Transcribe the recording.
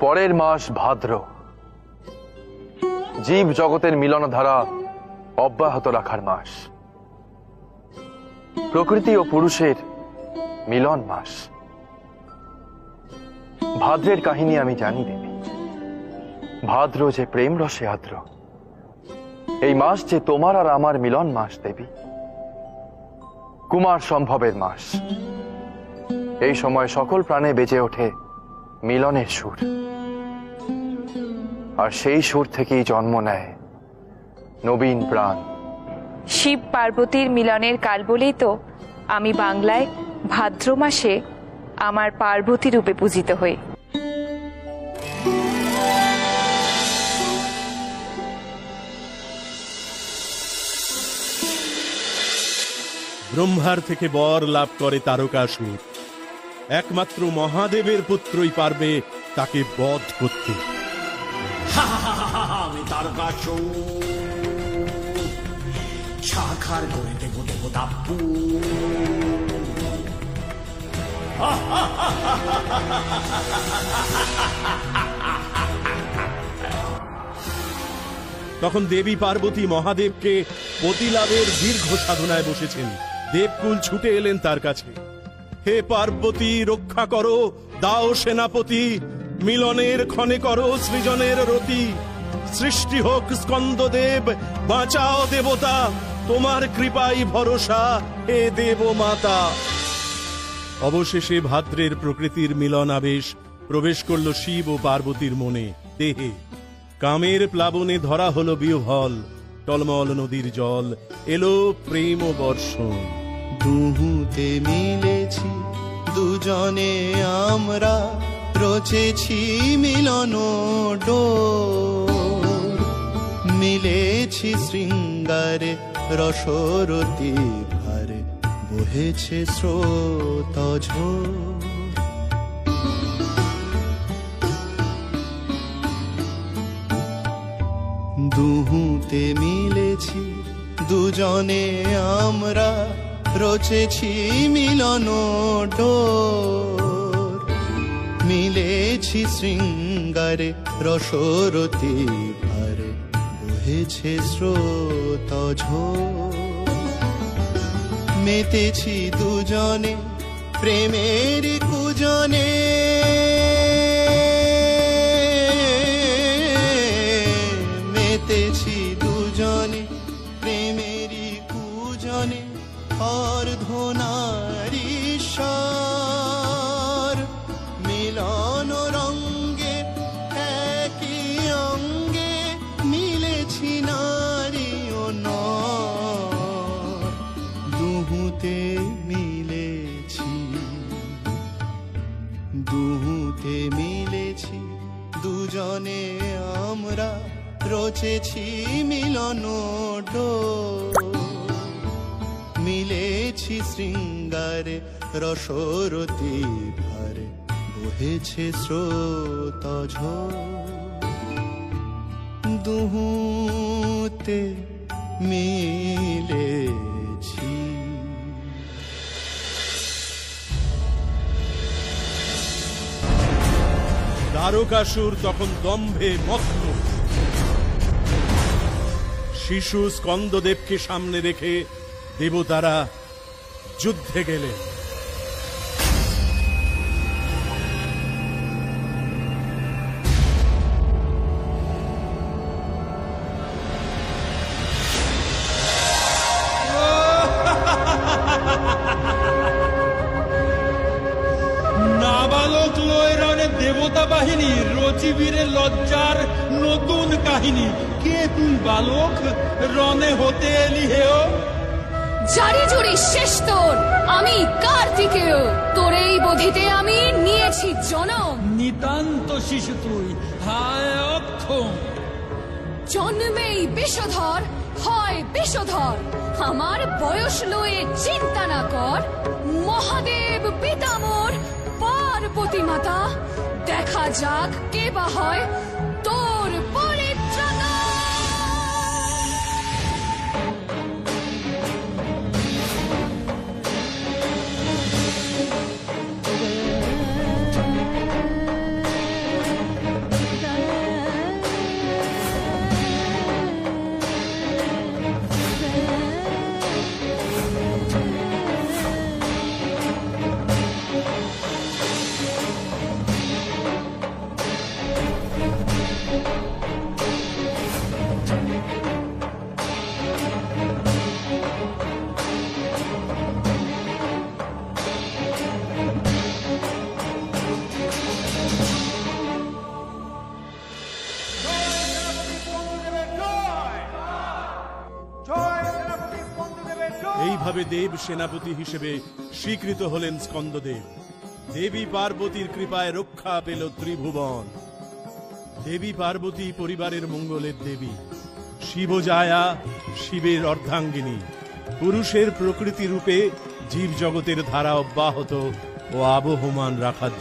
পরের মাস ভাদ্র, জীব জগতের মিলনধারা অব্যাহত রাখার মাস, প্রকৃতি ও পুরুষের মিলন মাস। ভাদ্রের কাহিনী আমি জানি দেবী। ভাদ্র যে প্রেম রসে আর্দ্র, এই মাস যে তোমার আর আমার মিলন মাস দেবী। কুমার সম্ভবের মাস। এই সময় সকল প্রাণে বেজে ওঠে মিলনের সুর, আর সেই সুর থেকেই জন্ম নেয় নবীন প্রাণ। শিব পার্বতীর মিলনের কাল বলেই তো আমি বাংলায় ভাদ্র মাসে আমার পার্বতী রূপে পূজিত হই। ব্রহ্মার থেকে বর লাভ করে তারকাসুর। একমাত্র মহাদেবের পুত্রই পারবে তাকে বধ করতে। আমি তারকাসুর, ছারখার করে দেব দেবতাপ্পু। তখন দেবী পার্বতী মহাদেবকে পতিলাভের দীর্ঘ সাধনায় বসেছেন। দেবকুল ছুটে এলেন তার কাছে। হে পার্বতী, রক্ষা করো, দাও সেনাপতি, মিলনের ক্ষণে করো সৃজনের রতি। সৃষ্টি হোক স্কন্দদেব, বাঁচাও দেবতা, তোমার কৃপাই ভরসা হে দেব মাতা। অবশেষে ভাদ্রের প্রকৃতির মিলন আবেশ প্রবেশ করল শিব ও পার্বতীর মনে, দেহে। কামের প্লাবনে ধরা হলো বিহ্বল, টলমল নদীর জল, এলো প্রেম বর্ষণ। দুহুতে মিলেছি দুজনে আমরা, রচেছি মিলন ডোর। মিলেছি শৃঙ্গারে রসরতি ভারে, বহেছে স্রোত ঝোর। দুহুতে মিলেছি দুজনে আমরা, রচেছি মিলন ডোর। মিলেছি শৃঙ্গারে রসরতি ভারে, বহেছে স্রোত ঝোর। মেতেছি দুজনে প্রেমের কুজনে, মেতেছি দুজনে প্রেমেরই কুজনে। অর্ধনারীশ্বর মিলন রঙ্গে, একই অঙ্গে মিলেছি নারী ও নর। দুহুতে মিলেছি, দুহুতে মিলেছি দুজনে আমরা, রচেছি মিলন ডোর। মিলেছি শৃঙ্গারে রসরতি ভারে, বহেছে স্রোত ঝোর। দুহুতে মিলেছি। তারকাসুর তখন দম্ভে মত্ত। শিশু স্কন্দদেবকে সামনে রেখে দেবতারা যুদ্ধে গেলেন। নাবালক লয় রণে দেবতা বাহিনী, রচিবীরের লজ্জার নতুন কাহিনী। কে তুই বালক, রণে হতে এলি হেও? জারি জুড়ি শেষ তোর, আমি কার্তিকেয়। তোর এই বধিতে আমি নিয়েছি জনম। নিতান্ত শিশু তুই, হায় অক্ষম। জন্মেই বিষধর, হয় বিষধর। আমার বয়স লয়ে চিন্তা না কর। মহাদেব পিতামর, পার্বতী মাতা, দেখা যাক কে বা হয় তোর পরিত্রাতা। এইভাবে দেব সেনাপতি হিসেবে স্বীকৃত হলেন স্কন্দদেব। দেবী পার্বতীর কৃপায় রক্ষা পেল ত্রিভুবন। দেবী পার্বতী পরিবারের মঙ্গলের দেবী। শিবজায়া শিবের অর্ধাঙ্গিনী। পুরুষের প্রকৃতি রূপে জীব জগতের ধারা অব্যাহত ও আবহমান রাখার